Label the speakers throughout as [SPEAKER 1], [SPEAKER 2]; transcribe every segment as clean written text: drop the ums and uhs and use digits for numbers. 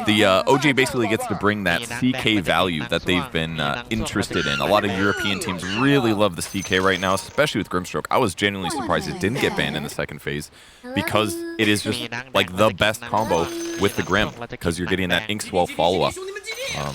[SPEAKER 1] The OG basically gets to bring that CK value that they've been interested in. A lot of European teams really love the CK right now, especially with Grimstroke. I was genuinely surprised it didn't get banned in the second phase because it is just like the best combo with the Grim because you're getting that Inkswell follow-up.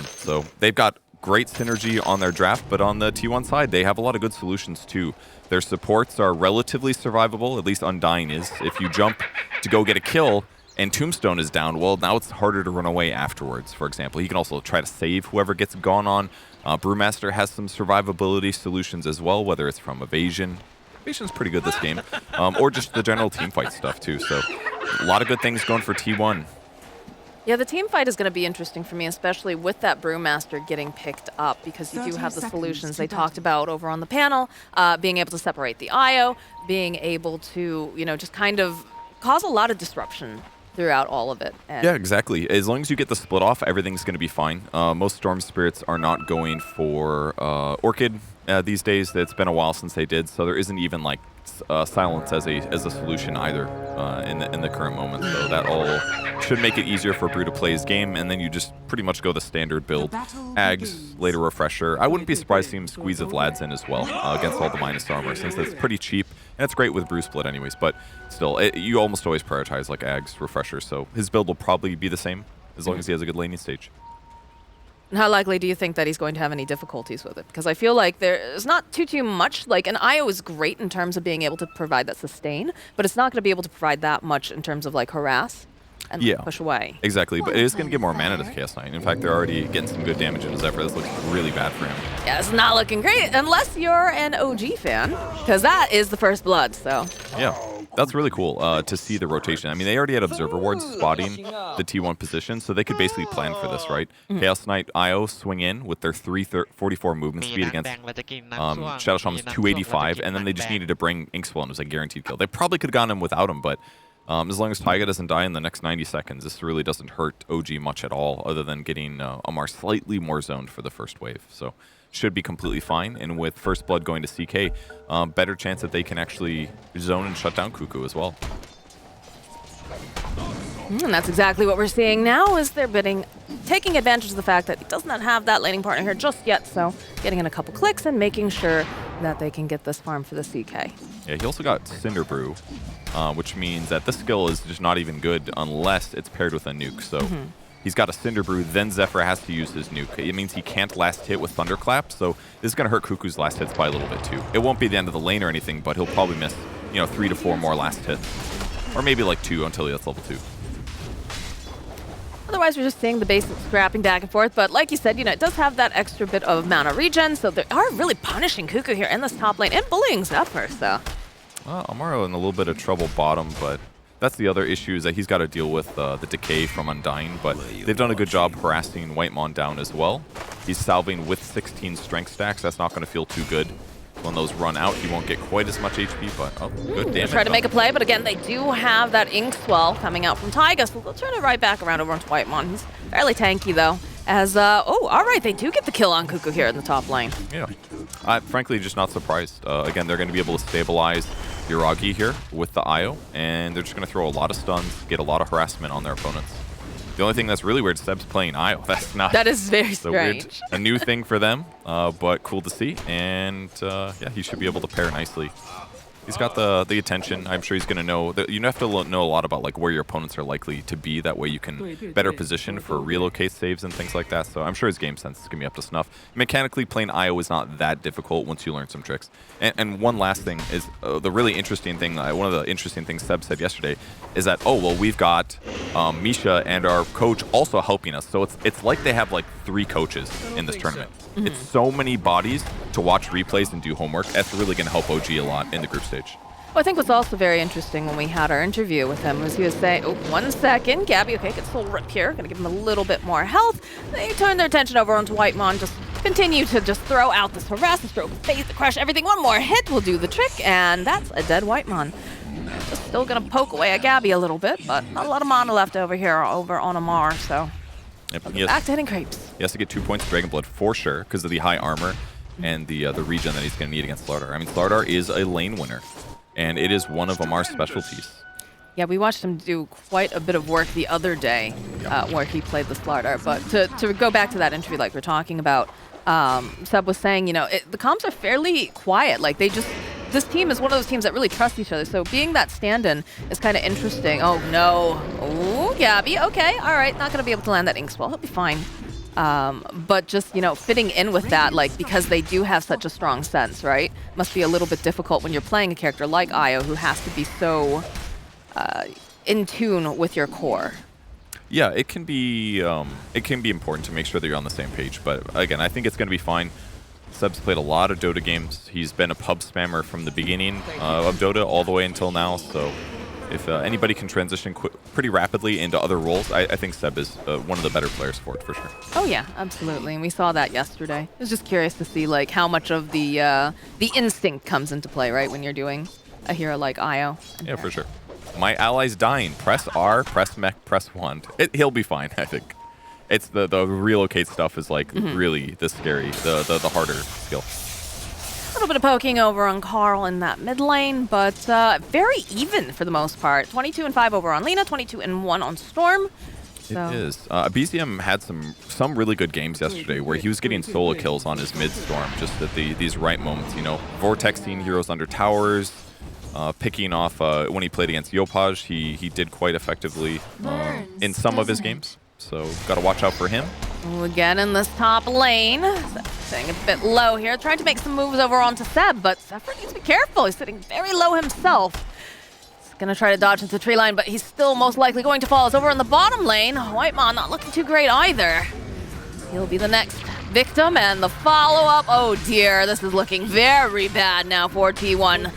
[SPEAKER 1] So they've got great synergy on their draft, but on the T1 side, they have a lot of good solutions too. Their supports are relatively survivable, at least Undying is. If you jump to go get a kill and Tombstone is down, well, now it's harder to run away afterwards, for example. He can also try to save whoever gets gone on. Brewmaster has some survivability solutions as well, whether it's from evasion. Evasion's pretty good this game, or just the general teamfight stuff too. So a lot of good things going for T1.
[SPEAKER 2] Yeah, the team fight is going to be interesting for me, especially with that Brewmaster getting picked up, because you do have the solutions they talked about over on the panel, being able to separate the IO, being able to, you know, just kind of cause a lot of disruption throughout all of it. And
[SPEAKER 1] yeah, exactly. As long as you get the split off, everything's going to be fine. Most Storm Spirits are not going for Orchid these days. It's been a while since they did, so there isn't even like silence as a solution either in the current moment. So that all should make it easier for Brew to play his game, and then you just pretty much go the standard build. Ags, later Refresher. I wouldn't be surprised to see him squeeze a Vlad's in as well against all the minus armor, since it's pretty cheap, and it's great with Brew Split anyways, but still, you almost always prioritize like Ags, Refresher, so his build will probably be the same as long as he has a good laning stage.
[SPEAKER 2] And how likely do you think that he's going to have any difficulties with it? Because I feel like there's not too much. Like, an IO is great in terms of being able to provide that sustain, but it's not going to be able to provide that much in terms of, like, harass and push away.
[SPEAKER 1] Exactly, but it is going to give more mana to Chaos Knight. In fact, they're already getting some good damage into Zephyr. This looks really bad for him.
[SPEAKER 2] Yeah, it's not looking great, unless you're an OG fan, because that is the first blood, so.
[SPEAKER 1] Yeah. That's really cool to see the rotation. I mean, they already had Observer Wards spotting the T1 position, so they could basically plan for this, right? Chaos Knight IO swing in with their 344 movement speed against Shadow Shaman's 285, and then they just needed to bring Inkswell, and it was a guaranteed kill. They probably could have gotten him without him, but as long as Taiga doesn't die in the next 90 seconds, this really doesn't hurt OG much at all, other than getting Amar slightly more zoned for the first wave. So should be completely fine, and with First Blood going to CK, better chance that they can actually zone and shut down Cuckoo as well.
[SPEAKER 2] And that's exactly what we're seeing now, is they're taking advantage of the fact that he does not have that laning partner here just yet, so getting in a couple clicks and making sure that they can get this farm for the CK.
[SPEAKER 1] Yeah, he also got Cinder Brew, which means that this skill is just not even good unless it's paired with a nuke, so he's got a Cinder Brew, then Zephyr has to use his nuke. It means he can't last hit with Thunderclap, so this is going to hurt Cuckoo's last hits by a little bit too. It won't be the end of the lane or anything, but he'll probably miss, 3 to 4 more last hits. Or maybe like 2 until he gets level 2.
[SPEAKER 2] Otherwise, we're just seeing the basic scrapping back and forth, but like you said, it does have that extra bit of mana regen, so they are really punishing Cuckoo here in this top lane and bullying Zephyr, so.
[SPEAKER 1] Well, Amaro in a little bit of trouble bottom, but that's the other issue, is that he's got to deal with the decay from Undying, but they've done a good job harassing Whitemon down as well. He's salving with 16 strength stacks. That's not going to feel too good. When those run out, he won't get quite as much HP, but good damage.
[SPEAKER 2] Try to make a play, but again, they do have that Inkswell coming out from Taiga, so they'll turn it right back around over onto Whitemon. He's fairly tanky, though, as, all right, they do get the kill on Cuckoo here in the top lane.
[SPEAKER 1] Yeah. I'm frankly just not surprised. Again, they're going to be able to stabilize Yuragi here with the IO, and they're just going to throw a lot of stuns, get a lot of harassment on their opponents. The only thing that's really weird is Seb's playing IO. That's not.
[SPEAKER 2] That is very
[SPEAKER 1] so
[SPEAKER 2] strange.
[SPEAKER 1] Weird. A new thing for them, but cool to see. And yeah, he should be able to pair nicely. He's got the attention. I'm sure he's going to know. You have to know a lot about like where your opponents are likely to be. That way you can better position for relocate saves and things like that. So I'm sure his game sense is going to be up to snuff. Mechanically, playing IO is not that difficult once you learn some tricks. And one last thing is the really interesting thing. One of the interesting things Seb said yesterday is that, oh, well, we've got Misha and our coach also helping us. So it's like they have like 3 coaches in this tournament. It's so many bodies to watch replays and do homework. That's really going to help OG a lot in the group stage.
[SPEAKER 2] Well, I think what's also very interesting when we had our interview with him was he was saying, oh, 1 second, Gabby, okay, gets a little rip here. Going to give him a little bit more health. They turn their attention over onto Whitemon, just continue to just throw out this harass, the stroke, phase, the crush, everything. One more hit will do the trick, and that's a dead Whitemon. Just still going to poke away at Gabby a little bit, but not a lot of mana left over here over on Amar, so.
[SPEAKER 1] Yep,
[SPEAKER 2] back to hitting creeps.
[SPEAKER 1] He has to get 2 points of Dragon Blood for sure because of the high armor and the regen that he's going to need against Slardar. I mean, Slardar is a lane winner, and it is one of Amar's specialties.
[SPEAKER 2] Yeah, we watched him do quite a bit of work the other day where he played the Slardar. But to go back to that interview like we're talking about, Seb was saying, the comms are fairly quiet. Like this team is one of those teams that really trust each other. So being that stand-in is kind of interesting. Oh, no. Oh, Gabby. Okay, all right. Not going to be able to land that ink spell. He'll be fine. But just, fitting in with that, like, because they do have such a strong sense, right? Must be a little bit difficult when you're playing a character like Io who has to be so in tune with your core.
[SPEAKER 1] Yeah, it can be important to make sure that you're on the same page. But again, I think it's going to be fine. Seb's played a lot of Dota games. He's been a pub spammer from the beginning of Dota all the way until now. So if anybody can transition pretty rapidly into other roles, I think Seb is one of the better players for it, for sure.
[SPEAKER 2] Oh yeah, absolutely, and we saw that yesterday. I was just curious to see like how much of the instinct comes into play, right, when you're doing a hero like Io.
[SPEAKER 1] Yeah, for sure. My ally's dying. Press R, press mech, press wand. He'll be fine, I think. It's the relocate stuff is like really the scary, the harder skill.
[SPEAKER 2] A little bit of poking over on Carl in that mid lane, but very even for the most part. 22-5 over on Lina, 22-1 on Storm. So.
[SPEAKER 1] It is. BZM had some really good games yesterday where he was getting solo kills on his mid Storm just at these right moments. Vortexing heroes under towers, picking off when he played against Yopaj. He did quite effectively in some of his games. So got to watch out for him.
[SPEAKER 2] Ooh, again in this top lane. Staying a bit low here. Trying to make some moves over onto Seb, but Zephyr needs to be careful. He's sitting very low himself. He's going to try to dodge into the tree line, but he's still most likely going to fall. It's over in the bottom lane. Whitemon not looking too great either. He'll be the next victim, and the follow-up. Oh dear, this is looking very bad now for T1.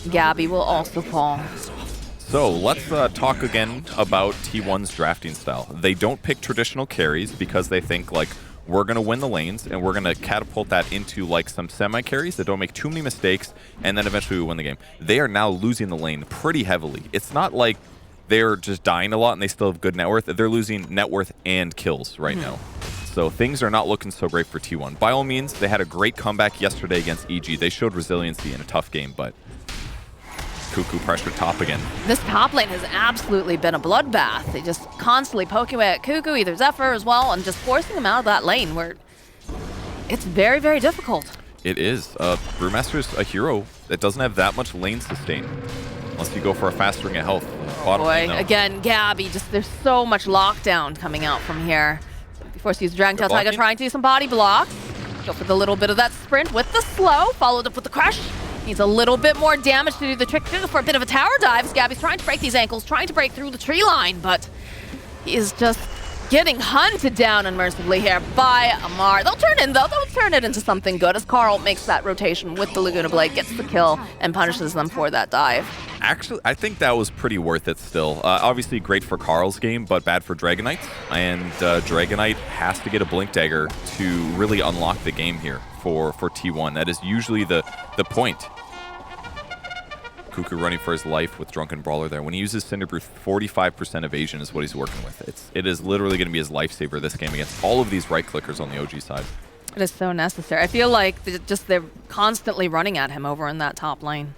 [SPEAKER 2] Gabby will also fall.
[SPEAKER 1] So let's talk again about T1's drafting style. They don't pick traditional carries because they think like we're going to win the lanes and we're going to catapult that into like some semi-carries that don't make too many mistakes, and then eventually we win the game. They are now losing the lane pretty heavily. It's not like they're just dying a lot and they still have good net worth. They're losing net worth and kills right now. So things are not looking so great for T1. By all means, they had a great comeback yesterday against EG. They showed resiliency in a tough game, but Cuckoo pressure top again.
[SPEAKER 2] This top lane has absolutely been a bloodbath. They just constantly poking away at Cuckoo, either Zephyr as well, and just forcing him out of that lane where it's very, very difficult.
[SPEAKER 1] It is. Brewmaster's a hero that doesn't have that much lane sustain unless you go for a fast ring of health. Bottom lane,
[SPEAKER 2] again, Gabby, there's so much lockdown coming out from here. Before she uses Dragon Tail Tiger, trying to do some body blocks. Go for the little bit of that sprint with the slow, followed up with the crush. Needs a little bit more damage to do the trick. Go for a bit of a tower dive as Gabby's trying to break these ankles, trying to break through the tree line, but he is just getting hunted down unmercifully here by Amar. They'll turn in, though. They'll turn it into something good as Carl makes that rotation with the Laguna Blade, gets the kill, and punishes them for that dive.
[SPEAKER 1] Actually, I think that was pretty worth it still. Obviously great for Carl's game, but bad for Dragonite. And Dragonite has to get a Blink Dagger to really unlock the game here for T1. That is usually the point. Cuckoo running for his life with Drunken Brawler there. When he uses Cinderbrew, 45% evasion is what he's working with. It is literally going to be his lifesaver this game against all of these right clickers on the OG side.
[SPEAKER 2] It is so necessary. I feel like they're constantly running at him over in that top lane.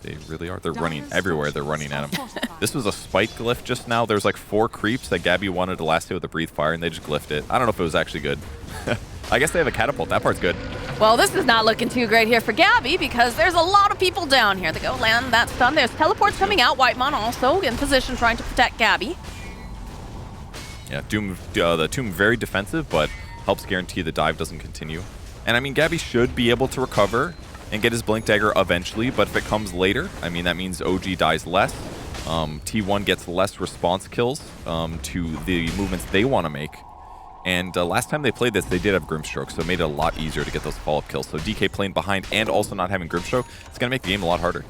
[SPEAKER 1] They really are. They're running everywhere. They're running at him. This was a spike glyph just now. There's like 4 creeps that Gabby wanted to last hit with a Breathe Fire, and they just glyphed it. I don't know if it was actually good. I guess they have a catapult. That part's good.
[SPEAKER 2] Well, this is not looking too great here for Gabby because there's a lot of people down here. They go land that stun. There's teleports coming out. Whitemon also in position trying to protect Gabby.
[SPEAKER 1] Yeah, the Tomb very defensive, but helps guarantee the dive doesn't continue. And I mean, Gabby should be able to recover and get his Blink Dagger eventually, but if it comes later, I mean, that means OG dies less. T1 gets less response kills to the movements they want to make. And last time they played this, they did have Grimstroke, so it made it a lot easier to get those follow-up kills. So DK playing behind and also not having Grimstroke, it's going to make the game a lot harder.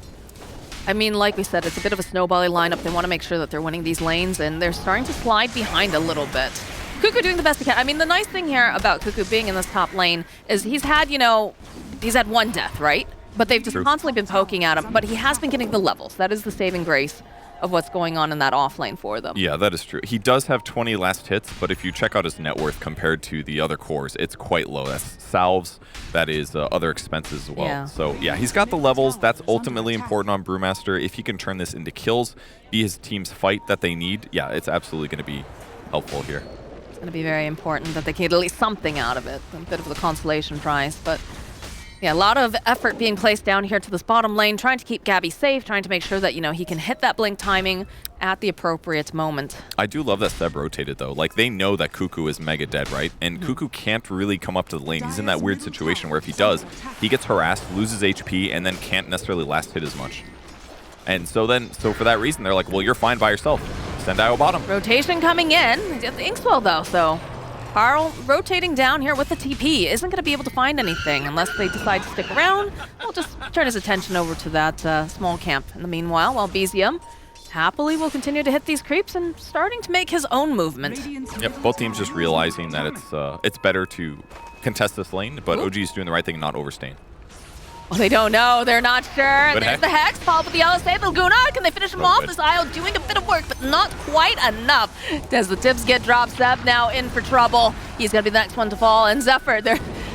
[SPEAKER 2] I mean, like we said, it's a bit of a snowbally lineup. They want to make sure that they're winning these lanes, and they're starting to slide behind a little bit. Cuckoo doing the best he can. I mean, the nice thing here about Cuckoo being in this top lane is he's had, he's had 1 death, right? But they've just constantly been poking at him, but he has been getting the levels. That is the saving grace of what's going on in that off lane for them.
[SPEAKER 1] Yeah, that is true. He does have 20 last hits, but if you check out his net worth compared to the other cores, it's quite low. That's salves, that is other expenses as well.
[SPEAKER 2] Yeah.
[SPEAKER 1] So yeah, he's got the levels. That's ultimately important on Brewmaster. If he can turn this into kills, be his team's fight that they need, yeah, it's absolutely going to be helpful here.
[SPEAKER 2] It's going to be very important that they can get at least something out of it, a bit of the consolation prize, but yeah, a lot of effort being placed down here to this bottom lane, trying to keep Gabby safe, trying to make sure that, you know, he can hit that blink timing at the appropriate moment.
[SPEAKER 1] I do love that Seb rotated, though. Like, they know that Cuckoo is mega dead, right? And Cuckoo can't really come up to the lane. He's in that weird situation where if he does, he gets harassed, loses HP, and then can't necessarily last hit as much. And so for that reason, they're like, well, you're fine by yourself. Send Io bottom.
[SPEAKER 2] Rotation coming in. The Inkswell, though, so Carl rotating down here with the TP isn't going to be able to find anything unless they decide to stick around. We'll just turn his attention over to that small camp in the meanwhile, while BZM happily will continue to hit these creeps and starting to make his own movement.
[SPEAKER 1] Yep, both teams just realizing that it's better to contest this lane, but OG is doing the right thing and not overstaying.
[SPEAKER 2] Well, they don't know. They're not sure. And there's
[SPEAKER 1] Hex.
[SPEAKER 2] the Hex. Follow up with the LSA. The Laguna. Can they finish him off?
[SPEAKER 1] Good.
[SPEAKER 2] This Io doing a bit of work, but not quite enough. Does the tips get dropped? Zeb now in for trouble. He's going to be the next one to fall. And Zephyr,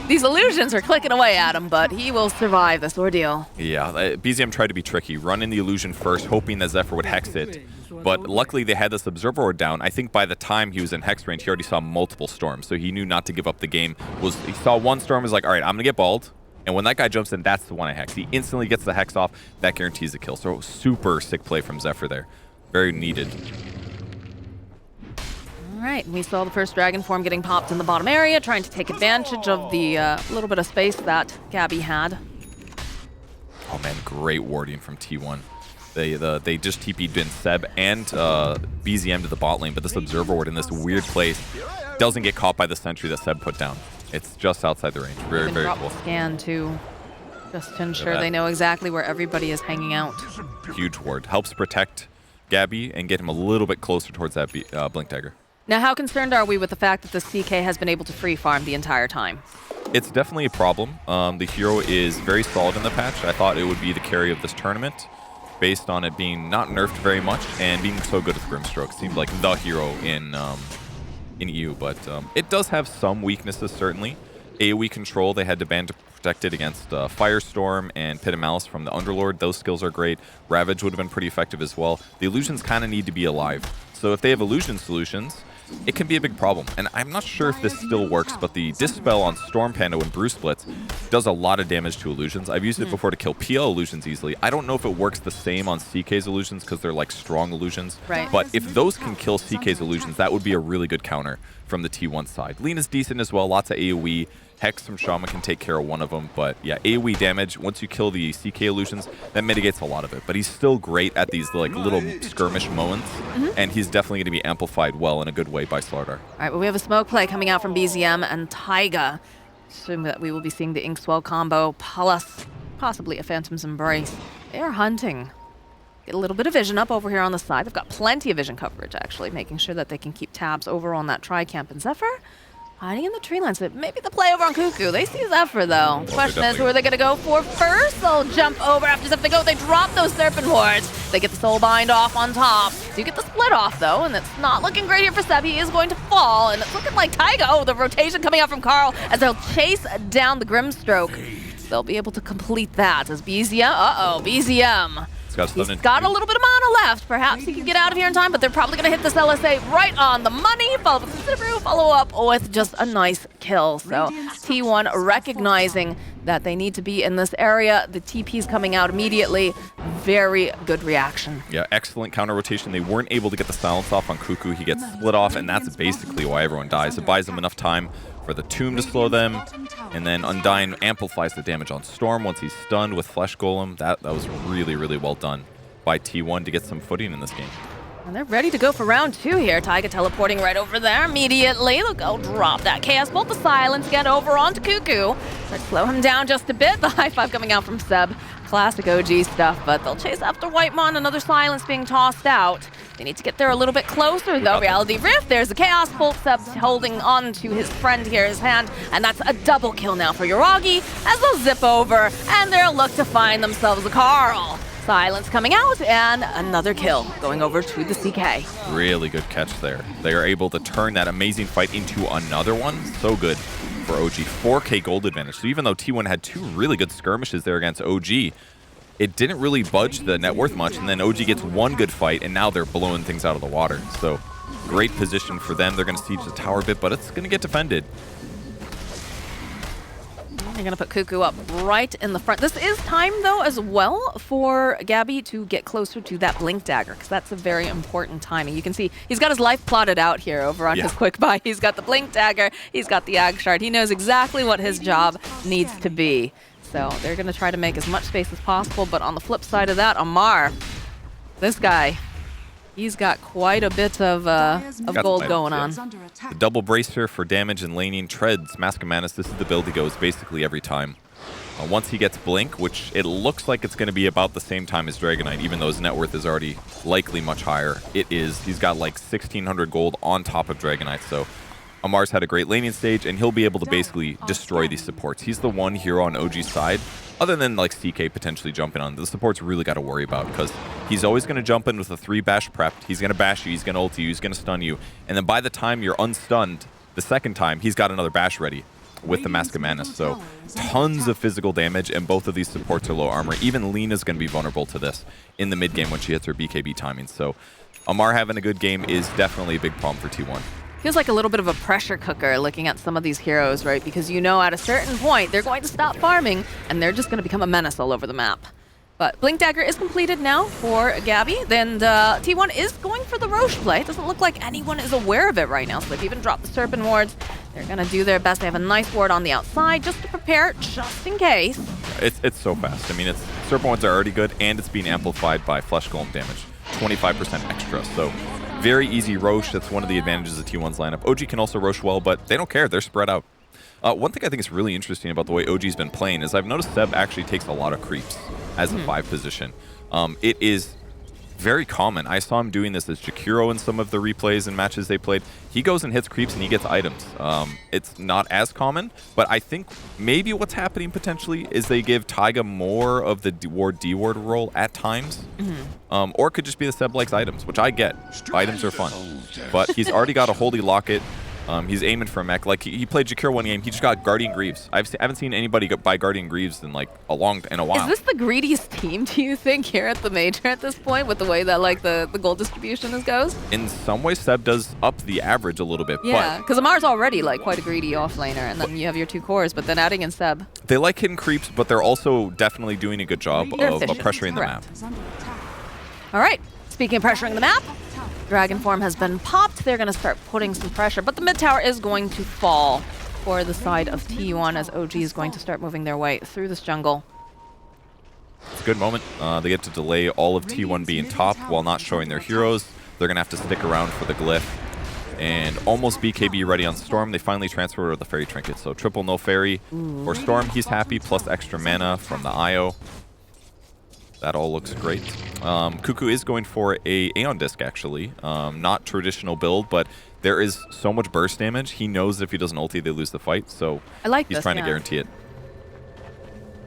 [SPEAKER 2] these illusions are clicking away at him, but he will survive this ordeal.
[SPEAKER 1] Yeah, BZM tried to be tricky. Run in the illusion first, hoping that Zephyr would Hex it. But luckily, they had this Observer Ward down. I think by the time he was in Hex range, he already saw multiple storms, so he knew not to give up the game. He saw one storm, was like, all right, I'm going to get balled. And when that guy jumps in, that's the one I Hex. He instantly gets the Hex off. That guarantees the kill. So super sick play from Zephyr there. Very needed.
[SPEAKER 2] All right, we saw the first Dragon form getting popped in the bottom area, trying to take advantage of the little bit of space that Gabby had.
[SPEAKER 1] Oh man, great warding from T1. They just TP'd in Seb and BZM to the bot lane, but this Observer Ward in this weird place doesn't get caught by the sentry that Seb put down. It's just outside the range. Very, very cool.
[SPEAKER 2] Scan too, just to ensure they know exactly where everybody is hanging out.
[SPEAKER 1] Huge ward. Helps protect Gabby and get him a little bit closer towards that Blink Dagger.
[SPEAKER 2] Now, how concerned are we with the fact that the CK has been able to free farm the entire time?
[SPEAKER 1] It's definitely a problem. The hero is very solid in the patch. I thought it would be the carry of this tournament based on it being not nerfed very much and being so good with Grimstroke. Seemed like the hero in EU, but it does have some weaknesses, certainly. AoE control, they had to ban to protect it against Firestorm and Pit of Malice from the Underlord. Those skills are great. Ravage would have been pretty effective as well. The illusions kind of need to be alive. So if they have illusion solutions, it can be a big problem. And I'm not sure if this still works, but the Dispel on Storm Panda when Brew splits does a lot of damage to illusions. I've used it before to kill PL illusions easily. I don't know if it works the same on CK's illusions because they're like strong illusions.
[SPEAKER 2] Right.
[SPEAKER 1] But if those can kill CK's illusions, that would be a really good counter from the T1 side. Lena's decent as well, lots of AoE. Hex from Shaman can take care of one of them, but yeah, AoE damage, once you kill the CK illusions, that mitigates a lot of it. But he's still great at these like little skirmish moments, and he's definitely going to be amplified well in a good way by Slardar.
[SPEAKER 2] All right, well, we have a smoke play coming out from BZM and Taiga. Assume that we will be seeing the Inkswell combo, plus possibly a Phantom's Embrace. They are hunting. Get a little bit of vision up over here on the side. They've got plenty of vision coverage, actually, making sure that they can keep tabs over on that Tri-Camp. And Zephyr hiding in the tree lines. Maybe the play over on Cuckoo. They see Zephyr, though. The question is, who are they going to go for first? They'll jump over after Zephyr. They drop those Serpent Wards. They get the Soul Bind off on top. So you get the split off, though, and it's not looking great here for Seb. He is going to fall, and it's looking like Taiga. Oh, the rotation coming out from Carl as they'll chase down the Grimstroke. They'll be able to complete that as BZM. BZM. He's got a little bit of mana left. Perhaps he can get out of here in time, but they're probably going to hit this LSA right on the money. Follow up with Subaru, follow up with just a nice kill. So T1 recognizing that they need to be in this area. The TP's coming out immediately. Very good reaction.
[SPEAKER 1] Yeah, excellent counter rotation. They weren't able to get the silence off on Cuckoo. He gets split off, and that's basically why everyone dies. It buys them enough time for the Tomb to slow them, and then Undyne amplifies the damage on Storm once he's stunned with Flesh Golem. That was really, really well done by T1 to get some footing in this game.
[SPEAKER 2] And they're ready to go for round 2 here. Taiga teleporting right over there immediately. Look, I'll drop that Chaos Bolt, the silence, get over onto Cuckoo. Let's slow him down just a bit. The high five coming out from Seb. Classic OG stuff, but they'll chase after Whitemon. Another silence being tossed out. They need to get there a little bit closer, though. Reality Rift, there's the Chaos Bolt. Seb's holding on to his friend here, his hand, and that's a double kill now for Yoragi as they'll zip over, and they'll look to find themselves a Carl. Silence coming out, and another kill going over to the CK.
[SPEAKER 1] Really good catch there. They are able to turn that amazing fight into another one. So good for OG. 4K gold advantage. So even though T1 had 2 really good skirmishes there against OG, it didn't really budge the net worth much, and then OG gets 1 good fight, and now they're blowing things out of the water. So great position for them. They're going to siege the tower a bit, but it's going to get defended.
[SPEAKER 2] They're going to put Cuckoo up right in the front. This is time, though, as well for Gabby to get closer to that Blink Dagger, because that's a very important timing. You can see he's got his life plotted out here over on his quick buy. He's got the Blink Dagger. He's got the Ag Shard. He knows exactly what his job needs to be. So they're going to try to make as much space as possible. But on the flip side of that, Amar, this guy, he's got quite a bit of gold going on.
[SPEAKER 1] The double bracer for damage and laning treads. Mask of Manus, this is the build he goes basically every time. Once he gets Blink, which it looks like it's going to be about the same time as Dragonite, even though his net worth is already likely much higher. It is. He's got like 1,600 gold on top of Dragonite, so Amar's had a great laning stage, and he'll be able to basically destroy these supports. He's the one hero on OG's side, other than like CK potentially jumping on. The support's really got to worry about, because he's always going to jump in with a 3 bash prepped. He's going to bash you, he's going to ult you, he's going to stun you, and then by the time you're unstunned the second time, he's got another bash ready with the Mask of Manus. So tons of physical damage, and both of these supports are low armor. Even Lena's going to be vulnerable to this in the mid game when she hits her BKB timing. So Amar having a good game is definitely a big problem for T1.
[SPEAKER 2] Feels like a little bit of a pressure cooker looking at some of these heroes, right? Because you know at a certain point they're going to stop farming and they're just going to become a menace all over the map. But Blink Dagger is completed now for Gabby. Then T1 is going for the Roche play. It doesn't look like anyone is aware of it right now, so they've even dropped the Serpent wards. They're going to do their best. They have a nice ward on the outside just to prepare, just in case.
[SPEAKER 1] It's so fast. I mean, Serpent wards are already good, and it's being amplified by Flesh Golem damage. 25% extra, so very easy Roche. That's one of the advantages of T1's lineup. OG can also Roche well, but they don't care. They're spread out. One thing I think is really interesting about the way OG's been playing is I've noticed Seb actually takes a lot of creeps as a 5 position. It is very common. I saw him doing this as Jakiro in some of the replays and matches they played. He goes and hits creeps and he gets items. It's not as common, but I think maybe what's happening potentially is they give Taiga more of the D-ward role at times. Or it could just be the Seb likes items, which I get. Items are fun. But he's already got a Holy Locket. He's aiming for a mech. Like he played Jakiro one game. He just got Guardian Greaves. I haven't seen anybody buy Guardian Greaves in like a while.
[SPEAKER 2] Is this the greediest team, do you think, here at the major at this point, with the way that like the gold distribution goes?
[SPEAKER 1] In some ways, Seb does up the average a little bit.
[SPEAKER 2] Yeah, because Amar's already like quite a greedy offlaner, and then you have your 2 cores, but then adding in Seb.
[SPEAKER 1] They like hitting creeps, but they're also definitely doing a good job of pressuring the map.
[SPEAKER 2] All right, speaking of pressuring the map, Dragon Form has been popped. They're going to start putting some pressure, but the mid tower is going to fall for the side of T1 as OG is going to start moving their way through this jungle.
[SPEAKER 1] It's a good moment. They get to delay all of T1 being top while not showing their heroes. They're going to have to stick around for the glyph. And almost BKB ready on Storm. They finally transfer over the Fairy Trinket. So triple no Fairy for Storm. He's happy, plus extra mana from the IO. That all looks great. Cuckoo is going for a Aeon Disc, actually. Not traditional build, but there is so much burst damage. He knows that if he doesn't ulti, they lose the fight, so he's trying to guarantee it.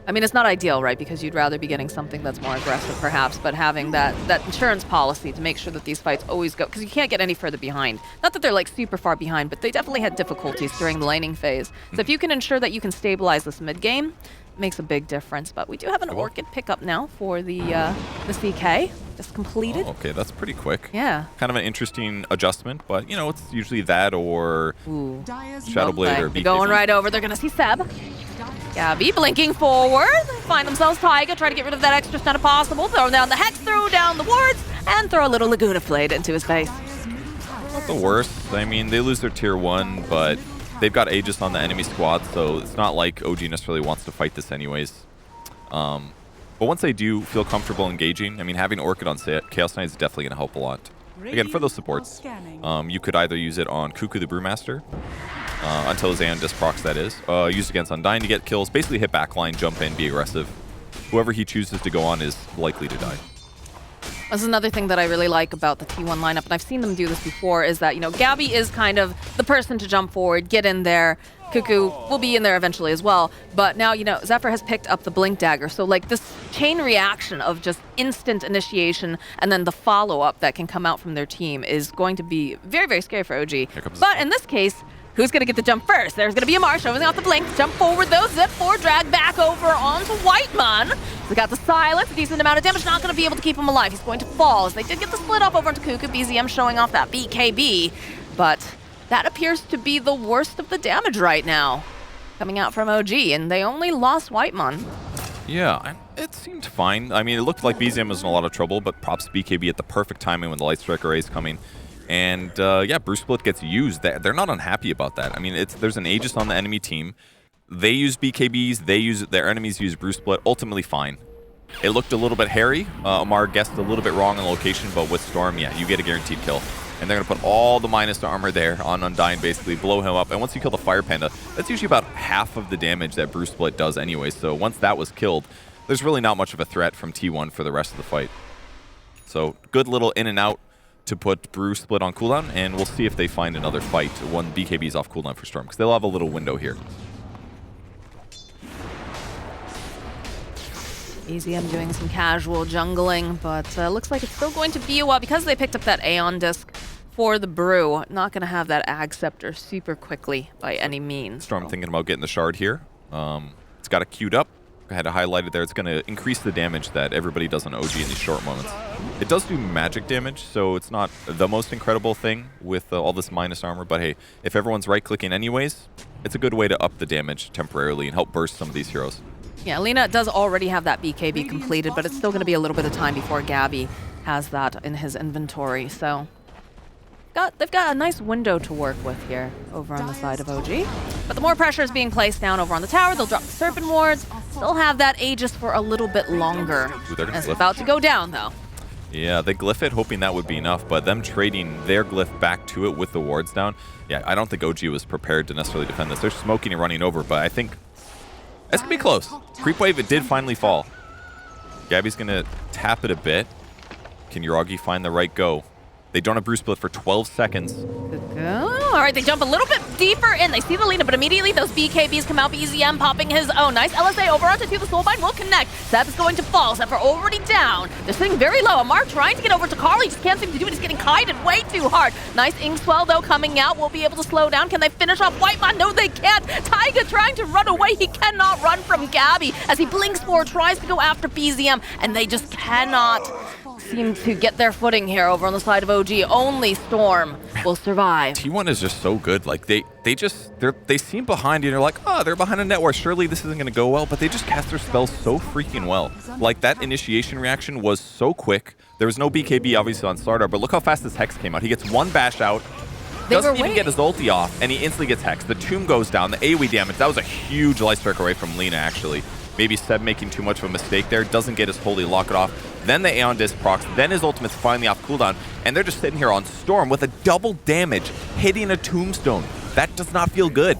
[SPEAKER 2] I mean, it's not ideal, right? Because you'd rather be getting something that's more aggressive, perhaps, but having that insurance policy to make sure that these fights always go, because you can't get any further behind. Not that they're like super far behind, but they definitely had difficulties during the laning phase. So if you can ensure that you can stabilize this mid game, makes a big difference. But we do have an Orchid pickup now for the CK, just completed.
[SPEAKER 1] Oh, okay, that's pretty quick.
[SPEAKER 2] Yeah.
[SPEAKER 1] Kind of an interesting adjustment, but you know, it's usually that or Shadow Blade or BKB.
[SPEAKER 2] They're going right over. They're going to see Seb. Gabby blinking forward. Find themselves Taiga. Try to get rid of that extra stun if possible. Throw down the Hex, throw down the wards, and throw a little Laguna Blade into his face.
[SPEAKER 1] Not the worst. I mean, they lose their tier 1, but they've got Aegis on the enemy squad, so it's not like OG necessarily wants to fight this anyways. But once they do feel comfortable engaging, I mean, having Orchid on Chaos Knight is definitely going to help a lot. Again, for those supports, you could either use it on Cuckoo the Brewmaster, until his Aeon Disc procs, that is. Use against Undying to get kills, basically hit backline, jump in, be aggressive. Whoever he chooses to go on is likely to die.
[SPEAKER 2] This is another thing that I really like about the T1 lineup, and I've seen them do this before, is that, Gabby is kind of the person to jump forward, get in there. Cuckoo will be in there eventually as well. But now, Zephyr has picked up the Blink Dagger. So, this chain reaction of just instant initiation and then the follow-up that can come out from their team is going to be very, very scary for OG. But in this case, who's going to get the jump first? There's going to be a Marsh showing off the Blink. Jump forward, though. Zip 4 drag back over onto Whitemon. We got the silence, a decent amount of damage. Not going to be able to keep him alive. He's going to fall as they did get the split off over onto Cuckoo. BZM showing off that BKB. But that appears to be the worst of the damage right now coming out from OG, and they only lost Whitemon.
[SPEAKER 1] Yeah, it seemed fine. I mean, it looked like BZM was in a lot of trouble, but props BKB at the perfect timing when the Light Strike Array is coming. And yeah, Bruce Split gets used. They're not unhappy about that. I mean, there's an Aegis on the enemy team. They use BKBs. Their enemies use Bruce Split. Ultimately fine. It looked a little bit hairy. Amar guessed a little bit wrong on location, but with Storm, yeah, you get a guaranteed kill. And they're going to put all the minus armor there on Undyne, basically, blow him up. And once you kill the Fire Panda, that's usually about half of the damage that Bruce Split does anyway. So once that was killed, there's really not much of a threat from T1 for the rest of the fight. So good little in and out to put Bruce Split on cooldown, and we'll see if they find another fight when BKB's off cooldown for Storm, because they'll have a little window here.
[SPEAKER 2] BZM doing some casual jungling, but looks like it's still going to be a while because they picked up that Aeon disc for the Brew. Not going to have that Ag Scepter super quickly by any means.
[SPEAKER 1] Storm thinking about getting the shard here. It's got it queued up. I had to highlight it there. It's going to increase the damage that everybody does on OG in these short moments. It does do magic damage, so it's not the most incredible thing with all this minus armor, but hey, if everyone's right-clicking anyways, it's a good way to up the damage temporarily and help burst some of these heroes.
[SPEAKER 2] Yeah, Lina does already have that BKB completed, but it's still going to be a little bit of time before Gabby has that in his inventory, so they've got a nice window to work with here over on the side of OG. But the more pressure is being placed down over on the tower, they'll drop the Serpent Wards, still have that Aegis for a little bit longer.
[SPEAKER 1] Ooh,
[SPEAKER 2] it's about to go down, though.
[SPEAKER 1] Yeah, they glyph it, hoping that would be enough, but them trading their glyph back to it with the wards down, yeah, I don't think OG was prepared to necessarily defend this. They're smoking and running over, but I think it's going to be close. Creep wave, it did finally fall. Gabby's going to tap it a bit. Can Yuragi find the right go? They don't have Bruce Split for 12 seconds.
[SPEAKER 2] All right, they jump a little bit deeper in. They see the Lina, but immediately those BKBs come out. BZM popping his own. Nice LSA over onto the Soulbind will connect. Zeb is going to fall. Zeb are already down. They're sitting very low. Amar trying to get over to Carly. Just can't seem to do it. He's getting kited way too hard. Nice Inkswell, though, coming out. Will be able to slow down. Can they finish off Whitemon? No, they can't. Taiga trying to run away. He cannot run from Gabby as he blinks forward, tries to go after BZM, and they just cannot seem to get their footing here over on the side of OG. Only Storm will survive.
[SPEAKER 1] T1 is just so good. Like they seem behind you and you're like, oh, they're behind a network. Surely this isn't going to go well, but they just cast their spells so freaking well. Like that initiation reaction was so quick. There was no BKB obviously on Slardar, but look how fast this Hex came out. He gets one bash out, doesn't even get his ulti off, and he instantly gets Hex. The tomb goes down, the AoE damage. That was a huge light strike away from Lina, actually. Maybe Seb making too much of a mistake there. Doesn't get his holy lock it off. Then the Aeon Disc procs. Then his ultimate's finally off cooldown. And they're just sitting here on Storm with a double damage hitting a tombstone. That does not feel good.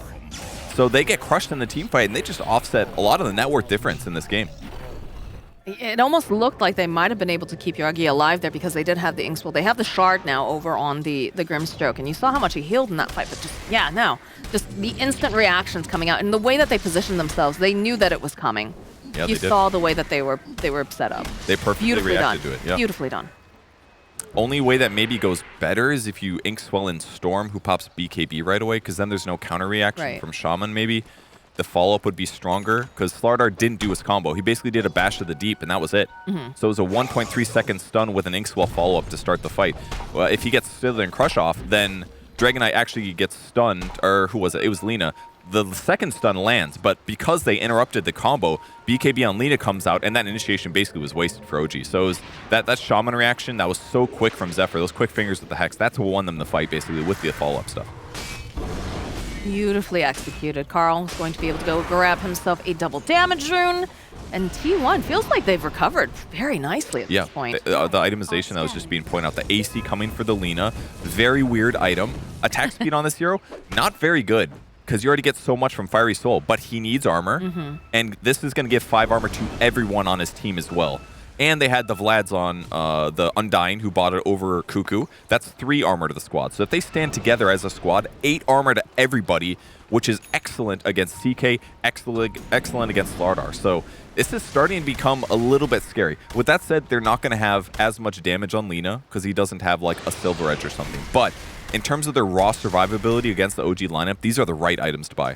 [SPEAKER 1] So they get crushed in the team fight, and they just offset a lot of the net worth difference in this game.
[SPEAKER 2] It almost looked like they might have been able to keep Yuragi alive there because they did have the Inkswell. They have the shard now over on the Grimstroke, and you saw how much he healed in that fight, but just the instant reactions coming out and the way that they positioned themselves, they knew that it was coming.
[SPEAKER 1] Yeah,
[SPEAKER 2] you saw the way that they were set up.
[SPEAKER 1] They perfectly reacted to it. Yeah.
[SPEAKER 2] Beautifully done.
[SPEAKER 1] Only way that maybe goes better is if you Inkswell in Storm, who pops BKB right away, because then there's no counter reaction from Shaman maybe. The follow-up would be stronger because Slardar didn't do his combo. He basically did a bash to the deep, and that was it. So it was a 1.3 second stun with an Inkswell follow-up to start the fight. Well, if he gets Slither and Crush off, then Dragon Knight actually gets stunned, or who was it? It was Lina. The second stun lands, but because they interrupted the combo, BKB on Lina comes out, and that initiation basically was wasted for OG. So it was that Shaman reaction that was so quick from Zephyr, those quick fingers with the Hex, that's what won them the fight basically with the follow-up stuff.
[SPEAKER 2] Beautifully executed. Carl is going to be able to go grab himself a double damage rune. And T1 feels like they've recovered very nicely at this point.
[SPEAKER 1] The itemization that was just being pointed out. The AC coming for the Lina. Very weird item. Attack speed on this hero, not very good. Because you already get so much from Fiery Soul. But he needs armor. And this is going to give 5 armor to everyone on his team as well. And they had the Vlads on the Undying, who bought it over Cuckoo. That's 3 armor to the squad. So if they stand together as a squad, 8 armor to everybody, which is excellent against CK, excellent against Slardar. So this is starting to become a little bit scary. With that said, they're not going to have as much damage on Lina because he doesn't have like a Silver Edge or something. But in terms of their raw survivability against the OG lineup, these are the right items to buy.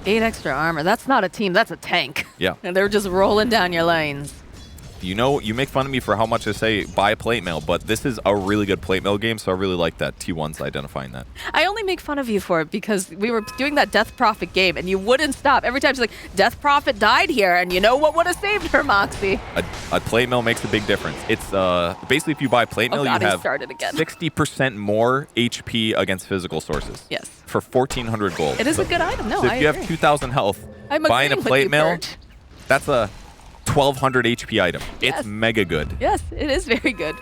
[SPEAKER 2] 8 extra armor. That's not a team. That's a tank.
[SPEAKER 1] Yeah.
[SPEAKER 2] And they're just rolling down your lanes.
[SPEAKER 1] You know, you make fun of me for how much I say buy plate mail, but this is a really good plate mail game, so I really like that T1's identifying that.
[SPEAKER 2] I only make fun of you for it because we were doing that Death Prophet game, and you wouldn't stop. Every time she's like, Death Prophet died here, and you know what would have saved her, Moxie?
[SPEAKER 1] A plate mail makes a big difference. It's basically if you buy plate mail, you have 60% more HP against physical sources.
[SPEAKER 2] Yes.
[SPEAKER 1] For 1,400 gold.
[SPEAKER 2] It is a good item. No,
[SPEAKER 1] so if
[SPEAKER 2] I
[SPEAKER 1] you
[SPEAKER 2] agree.
[SPEAKER 1] have 2,000 health,
[SPEAKER 2] I'm
[SPEAKER 1] buying a
[SPEAKER 2] agreeing with
[SPEAKER 1] plate
[SPEAKER 2] you,
[SPEAKER 1] mail,
[SPEAKER 2] Bert.
[SPEAKER 1] that's a 1,200 HP item.
[SPEAKER 2] Yes.
[SPEAKER 1] It's mega good.
[SPEAKER 2] Yes, it is very good.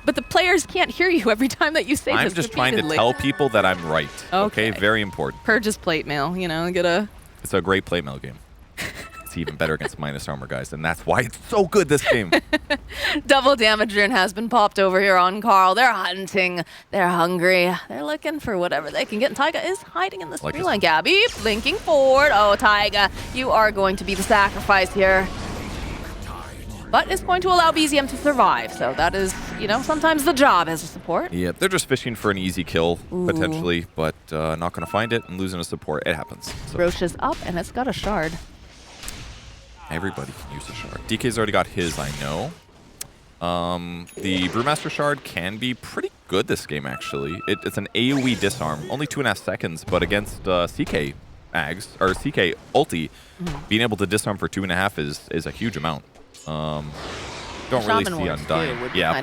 [SPEAKER 2] But the players can't hear you every time that you say
[SPEAKER 1] I'm
[SPEAKER 2] this
[SPEAKER 1] just trying to
[SPEAKER 2] repeatedly.
[SPEAKER 1] tell people that I'm right.
[SPEAKER 2] Okay.
[SPEAKER 1] Very important.
[SPEAKER 2] Purge's plate mail, you know, get a...
[SPEAKER 1] It's a great plate mail game. It's even better against minus armor guys, and that's why it's so good this game.
[SPEAKER 2] Double damage rune has been popped over here on Carl. They're hunting. They're hungry. They're looking for whatever they can get. And Taiga is hiding in this tree line. Gabby blinking forward. Oh, Taiga, you are going to be the sacrifice here. But it's going to allow BZM to survive. So that is, you know, sometimes the job as a support.
[SPEAKER 1] Yeah, they're just fishing for an easy kill, potentially, but not going to find it and losing a support. It happens. So.
[SPEAKER 2] Roche is up, and it's got a shard.
[SPEAKER 1] Everybody can use a shard. DK's already got his, I know. The Brewmaster shard can be pretty good this game, actually. It's an AoE disarm, only 2.5 seconds, but against CK Ags, or CK ulti, being able to disarm for 2.5 is a huge amount. Don't really see Undying. Yeah,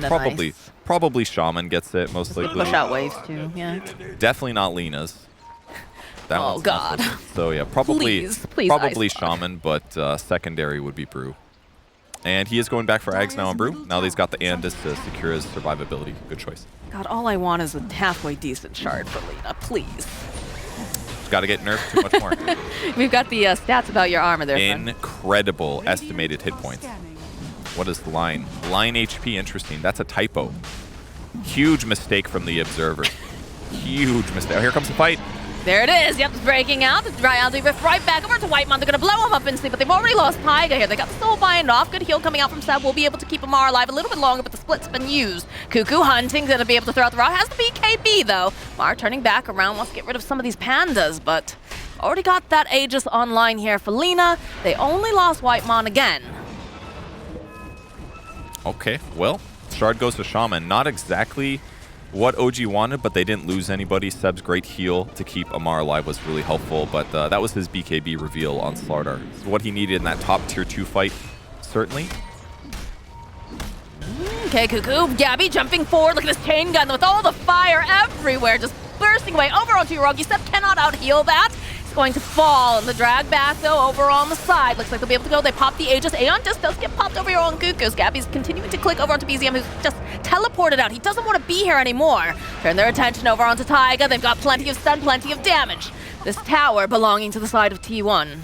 [SPEAKER 1] probably Shaman gets it, most likely.
[SPEAKER 2] Push out waves, too, yeah.
[SPEAKER 1] Definitely not Lina's.
[SPEAKER 2] Oh, God.
[SPEAKER 1] So, yeah, probably
[SPEAKER 2] please
[SPEAKER 1] Shaman, but secondary would be Brew. And he is going back for Ags now on Brew. Now that he's got the Andis to secure his survivability. Good choice.
[SPEAKER 2] God, all I want is a halfway decent shard for Lina, please.
[SPEAKER 1] Just got to get nerfed too much more.
[SPEAKER 2] We've got the stats about your armor there,
[SPEAKER 1] Incredible estimated hit points. What is the line? Line HP, interesting. That's a typo. Huge mistake from the observer. Huge mistake. Oh, here comes the fight.
[SPEAKER 2] There it is. Yep, it's breaking out. It's right back over to Whitemon. They're going to blow him up instantly, but they've already lost Taiga here. They got the soul bind off. Good heal coming out from Seb. We'll be able to keep Amar alive a little bit longer, but the split's been used. Cuckoo hunting, going to be able to throw out the rock. Has the BKB, though. Mar turning back around, wants to get rid of some of these pandas, but already got that Aegis online here for Lina. They only lost Whitemon again.
[SPEAKER 1] Okay, well, Shard goes to Shaman. Not exactly what OG wanted, but they didn't lose anybody. Seb's great heal to keep Amar alive was really helpful, but that was his BKB reveal on Slardar. What he needed in that top tier 2 fight, certainly.
[SPEAKER 2] Okay, Cuckoo, Gabby jumping forward. Look at this chain gun with all the fire everywhere, just bursting away over onto Yorugi. Seb cannot out-heal that. He's going to fall, and the drag back, though, over on the side. Looks like they'll be able to go. They pop the Aegis. Aeon just does get popped over here on Cuckoo's. Gabby's continuing to click over onto BZM, who's just teleported out. He doesn't want to be here anymore. Turn their attention over onto Taiga. They've got plenty of stun, plenty of damage. This tower belonging to the side of T1.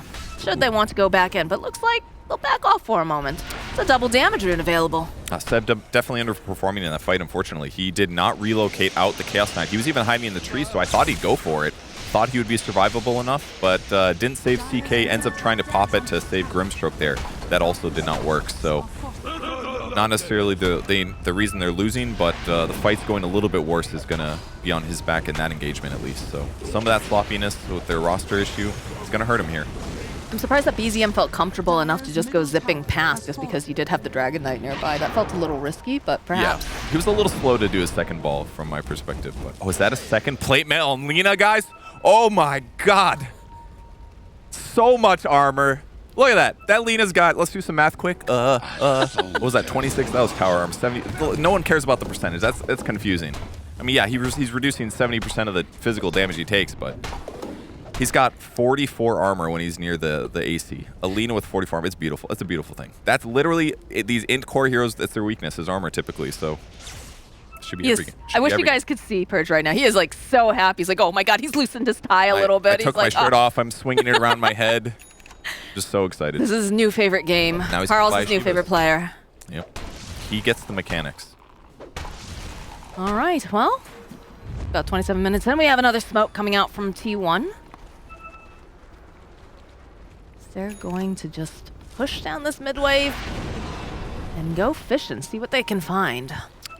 [SPEAKER 2] Should they want to go back in, but looks like they'll back off for a moment. It's a double damage rune available.
[SPEAKER 1] Seb definitely underperforming in that fight, unfortunately. He did not relocate out the Chaos Knight. He was even hiding in the tree, so I thought he'd go for it. Thought he would be survivable enough, but didn't save CK. Ends up trying to pop it to save Grimstroke there. That also did not work, so not necessarily the reason they're losing, but the fight's going a little bit worse is going to be on his back in that engagement at least. So some of that sloppiness with their roster issue is going to hurt him here.
[SPEAKER 2] I'm surprised that BZM felt comfortable enough to just go zipping past just because he did have the Dragon Knight nearby. That felt a little risky, but perhaps.
[SPEAKER 1] Yeah, he was a little slow to do his second ball from my perspective. But oh, is that a second plate mail on Lina, guys? Oh my God. So much armor. Look at that. That Lina's got, let's do some math quick. What was that, 26? That was power armor. 70. No one cares about the percentage. That's confusing. I mean, yeah, he's reducing 70% of the physical damage he takes, but he's got 44 armor when he's near the AC. A Lina with 44 armor, it's beautiful. It's a beautiful thing. That's literally, these int core heroes, that's their weakness, is armor typically, so. Should be
[SPEAKER 2] I wish you guys could see Purge right now. He is like so happy. He's like, oh my God, he's loosened his tie a little bit.
[SPEAKER 1] I took my shirt off. I'm swinging it around my head. Just so excited.
[SPEAKER 2] This is his new favorite game. Carl's his new favorite player.
[SPEAKER 1] Yep. he gets the mechanics.
[SPEAKER 2] All right, well, about 27 minutes in, we have another smoke coming out from T1. They're going to just push down this mid wave and go fish and see what they can find.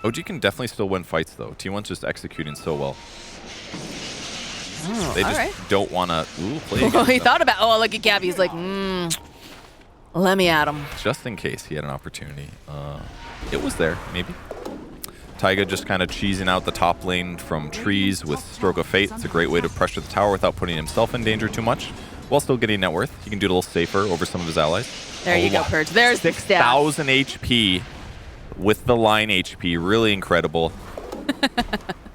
[SPEAKER 1] OG can definitely still win fights, though. T1's just executing so well.
[SPEAKER 2] Oh,
[SPEAKER 1] they just don't want to play against
[SPEAKER 2] he
[SPEAKER 1] them.
[SPEAKER 2] thought about, oh, look at Gabby. He's like, let me at him.
[SPEAKER 1] Just in case he had an opportunity. It was there, maybe. Taiga just kind of cheesing out the top lane from trees with Stroke of Fate. It's a great way to pressure the tower without putting himself in danger too much, while still getting net worth. He can do it a little safer over some of his allies.
[SPEAKER 2] There you go, Purge. There's
[SPEAKER 1] 6,000 HP with the line HP. Really incredible.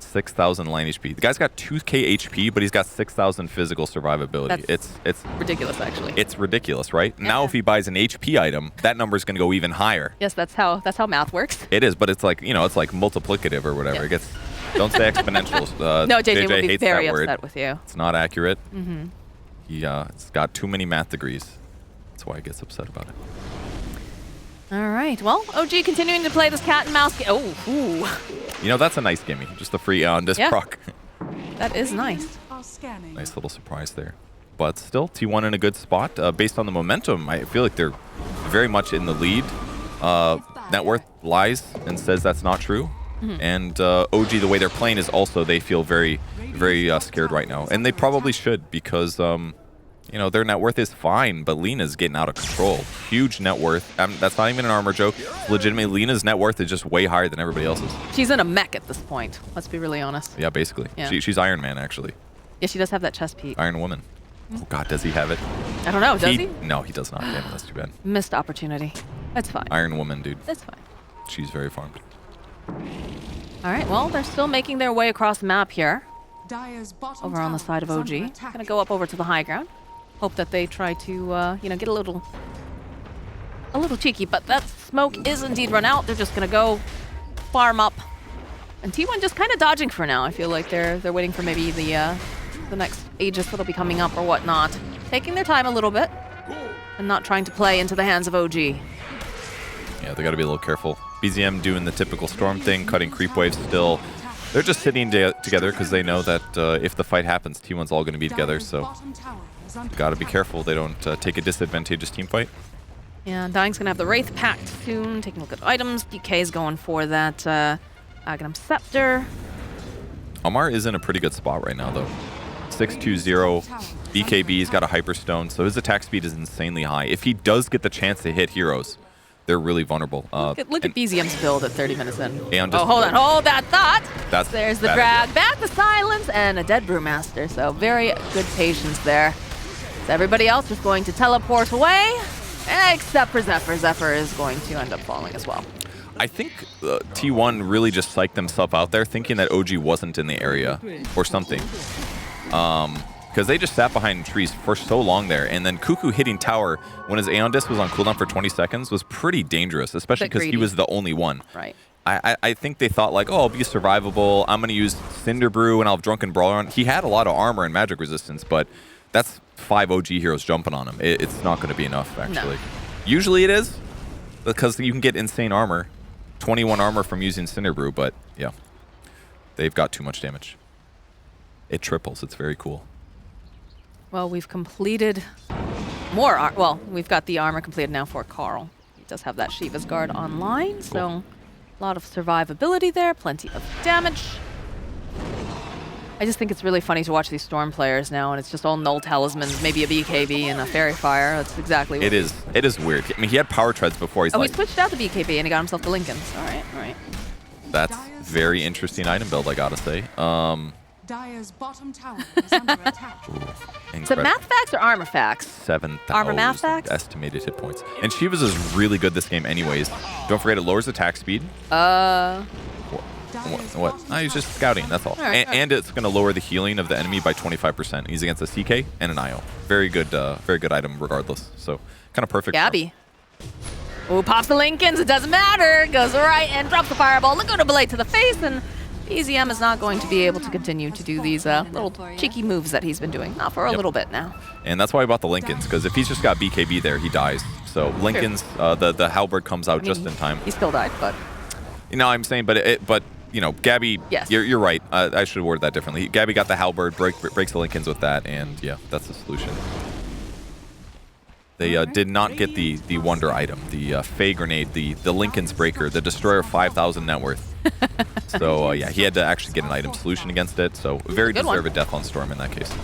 [SPEAKER 1] 6,000 line HP. The guy's got 2k HP, but he's got 6,000 physical survivability. It's
[SPEAKER 2] ridiculous, actually.
[SPEAKER 1] It's ridiculous, right? Yeah. Now, if he buys an HP item, that number is going to go even higher.
[SPEAKER 2] Yes, that's how math works.
[SPEAKER 1] It is, but it's like, you know, it's like multiplicative or whatever. Yeah. It gets. Don't say exponentials.
[SPEAKER 2] No, JJ will be
[SPEAKER 1] hates
[SPEAKER 2] very
[SPEAKER 1] that word.
[SPEAKER 2] upset with you.
[SPEAKER 1] It's not accurate. Mm-hmm. He's got too many math degrees. That's why he gets upset about it.
[SPEAKER 2] All right. Well, OG continuing to play this cat and mouse game. Oh, ooh.
[SPEAKER 1] You know, that's a nice gimme. Just a free on this proc.
[SPEAKER 2] That is nice.
[SPEAKER 1] Nice little surprise there. But still, T1 in a good spot. Based on the momentum, I feel like they're very much in the lead. Net worth lies and says that's not true. Mm-hmm. And OG, the way they're playing is also they feel very, very scared right now. And they probably should because, you know, their net worth is fine, but Lena's getting out of control. Huge net worth. That's not even an armor joke. Legitimately, Lena's net worth is just way higher than everybody else's.
[SPEAKER 2] She's in a mech at this point. Let's be really honest.
[SPEAKER 1] Yeah, basically. Yeah. She's Iron Man, actually.
[SPEAKER 2] Yeah, she does have that chest piece.
[SPEAKER 1] Iron Woman. Oh, God, does he have it?
[SPEAKER 2] I don't know. Does he?
[SPEAKER 1] No, he does not. Damn, that's too bad.
[SPEAKER 2] Missed opportunity. That's fine.
[SPEAKER 1] Iron Woman, dude.
[SPEAKER 2] That's fine.
[SPEAKER 1] She's very farmed.
[SPEAKER 2] All right, well, they're still making their way across the map here. Over on the side of OG. Gonna go up over to the high ground. Hope that they try to, you know, get a little cheeky. But that smoke is indeed run out. They're just gonna go farm up. And T1 just kind of dodging for now. I feel like they're waiting for maybe the next Aegis that'll be coming up or whatnot. Taking their time a little bit and not trying to play into the hands of OG.
[SPEAKER 1] Yeah, they got to be a little careful. BZM doing the typical Storm thing, cutting creep waves still. They're just sitting together because they know that if the fight happens, T1's all going to be together. So got to be careful they don't take a disadvantageous team fight.
[SPEAKER 2] Yeah, Dying's going to have the Wraith packed soon. Taking a look at items. DK's going for that Aghanim Scepter.
[SPEAKER 1] Amar is in a pretty good spot right now, though. 620. BKB's got a Hyperstone, so his attack speed is insanely high. If he does get the chance to hit heroes, they're really vulnerable.
[SPEAKER 2] Look at BZM's build at 30 minutes in.
[SPEAKER 1] Oh,
[SPEAKER 2] hold on. Hold that thought. There's the drag
[SPEAKER 1] idea.
[SPEAKER 2] back, the silence, and a dead Brewmaster. So very good patience there. So everybody else is going to teleport away, except for Zephyr. Zephyr is going to end up falling as well.
[SPEAKER 1] I think T1 really just psyched themselves out there thinking that OG wasn't in the area or something. Because they just sat behind trees for so long there. And then Cuckoo hitting tower when his Aeon Disc was on cooldown for 20 seconds was pretty dangerous, especially because he was the only one.
[SPEAKER 2] Right.
[SPEAKER 1] I think they thought like, oh, I'll be survivable. I'm going to use Cinder Brew and I'll have Drunken Brawler on. He had a lot of armor and magic resistance, but that's 5 OG heroes jumping on him. It's not going to be enough, actually. No. Usually it is, because you can get insane armor. 21 armor from using Cinder Brew, but yeah. They've got too much damage. It triples. It's very cool.
[SPEAKER 2] Well, we've completed more. Well, we've got the armor completed now for Carl. He does have that Shiva's Guard online, cool. So a lot of survivability there, plenty of damage. I just think it's really funny to watch these Storm players now, and it's just all null talismans, maybe a BKB and a Fairy Fire. That's exactly what
[SPEAKER 1] it is. It is weird. I mean, he had power treads before.
[SPEAKER 2] He switched out the BKB and he got himself the Lincolns. All right, all right.
[SPEAKER 1] That's very interesting item build, I gotta say.
[SPEAKER 3] Dire's bottom tower is under attack.
[SPEAKER 2] Is it math facts or armor facts?
[SPEAKER 1] 7,000
[SPEAKER 2] armor math facts?
[SPEAKER 1] Estimated hit points. And Shiva's is really good this game anyways. Don't forget it lowers attack speed. What? No, he's just scouting, that's all. Right, and it's going to lower the healing of the enemy by 25%. He's against a CK and an IO. Very good item regardless. So kind of perfect.
[SPEAKER 2] Gabby. Ooh, pops the Lincolns. It doesn't matter. Goes right and drops the fireball. Look at a blade to the face, and BZM is not going to be able to continue to do these little cheeky moves that he's been doing. Not for a little bit now.
[SPEAKER 1] And that's why I bought the Lincolns, because if he's just got BKB there, he dies. So Lincoln's, the halberd comes out just in time.
[SPEAKER 2] He still died, but...
[SPEAKER 1] You know, I'm saying, but you know, Gabby,
[SPEAKER 2] yes.
[SPEAKER 1] you're right. I should word that differently. Gabby got the halberd, breaks the Lincolns with that, and yeah, that's the solution. They did not get the wonder item, the Fey grenade, the Lincoln's breaker, the destroyer 5,000 net worth. So yeah, he had to actually get an item solution against it. So very deserved death on Storm in that case.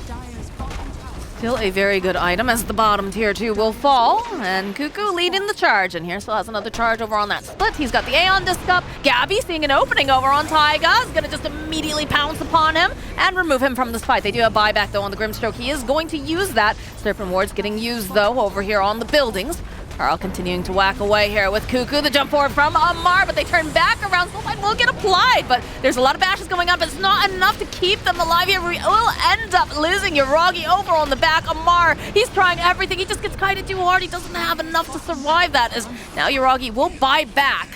[SPEAKER 2] Still a very good item as the bottom tier 2 will fall, and Cuckoo leading the charge, and here still has another charge over on that split. He's got the Aeon Disc up. Gabby seeing an opening over on Taiga is going to just immediately pounce upon him and remove him from this fight. They do have buyback though on the Grimstroke. He is going to use that. Serpent Ward's getting used though over here on the buildings. Carl continuing to whack away here with Cuckoo. The jump forward from Amar, but they turn back around. Soulbind will get applied, but there's a lot of bashes going up. It's not enough to keep them alive here. We will end up losing Yuragi over on the back. Amar, he's trying everything. He just gets kited too hard. He doesn't have enough to survive that, as now Yuragi will buy back.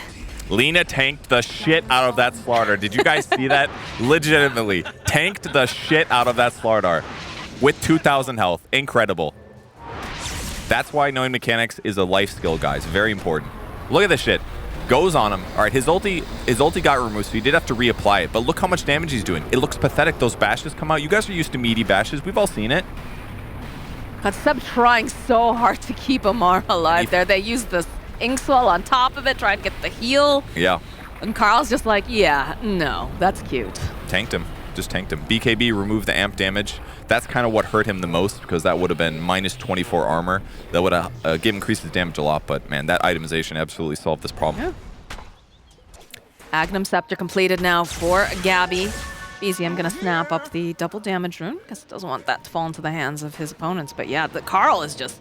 [SPEAKER 1] Lina tanked the shit out of that Slardar. Did you guys see that? Legitimately. Tanked the shit out of that Slardar with 2,000 health. Incredible. That's why knowing mechanics is a life skill, guys. Very important. Look at this shit. Goes on him. All right, his ulti got removed, so he did have to reapply it. But look how much damage he's doing. It looks pathetic. Those bashes come out. You guys are used to meaty bashes. We've all seen it.
[SPEAKER 2] But Seb trying so hard to keep Amar alive there. They use this Inkswell on top of it, trying to get the heal.
[SPEAKER 1] Yeah.
[SPEAKER 2] And Carl's just like, yeah, no, that's cute.
[SPEAKER 1] Tanked him. Just tanked him. BKB removed the amp damage. That's kind of what hurt him the most, because that would have been minus 24 armor. That would have increased his damage a lot, but man, that itemization absolutely solved this problem.
[SPEAKER 2] Yeah. Agnum Scepter completed now for Gabby. BZM gonna snap up the double damage rune, because doesn't want that to fall into the hands of his opponents. But yeah, Carl is just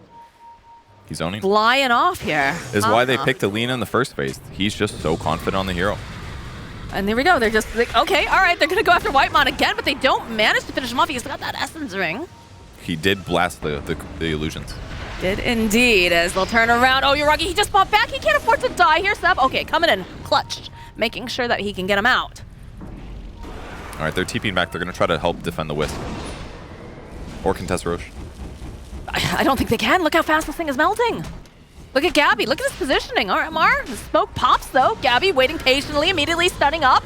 [SPEAKER 1] he's owning.
[SPEAKER 2] Flying off here.
[SPEAKER 1] Is why they picked Alina in the first phase. He's just so confident on the hero.
[SPEAKER 2] And there we go. They're just like, okay, all right, they're going to go after Whitemon again, but they don't manage to finish him off. He's got that Essence Ring.
[SPEAKER 1] He did blast the illusions.
[SPEAKER 2] Did indeed, as they'll turn around. Oh, Yuragi, he just popped back. He can't afford to die here, Seb. Okay, coming in, clutched, making sure that he can get him out.
[SPEAKER 1] All right, they're TPing back. They're going to try to help defend the Wisp. Or contest Roche.
[SPEAKER 2] I don't think they can. Look how fast this thing is melting. Look at Gabby. Look at his positioning. All right, Mar. The smoke pops, though. Gabby waiting patiently, immediately stunning up.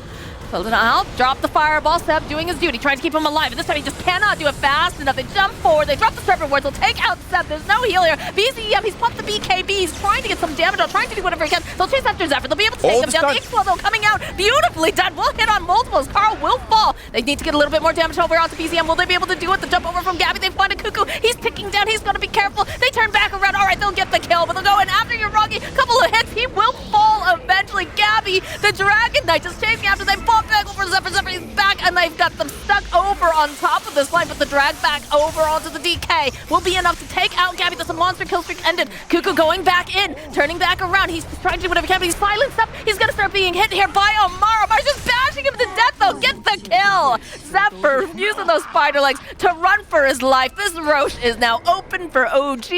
[SPEAKER 2] Pulled it out. Drop the fireball. Seb doing his duty, trying to keep him alive. And this time he just cannot do it fast enough. They jump forward. They drop the Serpent Wards. They'll take out Seb. There's no heal here. BZM, he's popped the BKB. He's trying to get some damage out, trying to do whatever he can. They'll chase after Zephyr. They'll be able to take him down. The X-Flow, though, coming out beautifully done. Will hit on multiples. Carl will fall. They need to get a little bit more damage over onto BZM. Will they be able to do it? The jump over from Gabby. They find a Cuckoo. He's ticking down. He's got to be careful. They turn back around. All right, they'll get the kill, but they'll go in after Yuragi. Couple of hits. He will fall eventually. Gabby, the Dragon Knight, just chasing after. They pop back over Zephyr. He's back, and they've got them stuck over on top of this line, but the drag back over onto the DK will be enough to take out Gabby. That's a monster kill streak ended. Cuckoo going back in, turning back around. He's trying to do whatever he can, but he's silenced up. He's going to start being hit here by Amar. Amar's just bashing him to death, though. Gets the kill. Zephyr using those spider legs to run for his life. This Roche is now open for OG,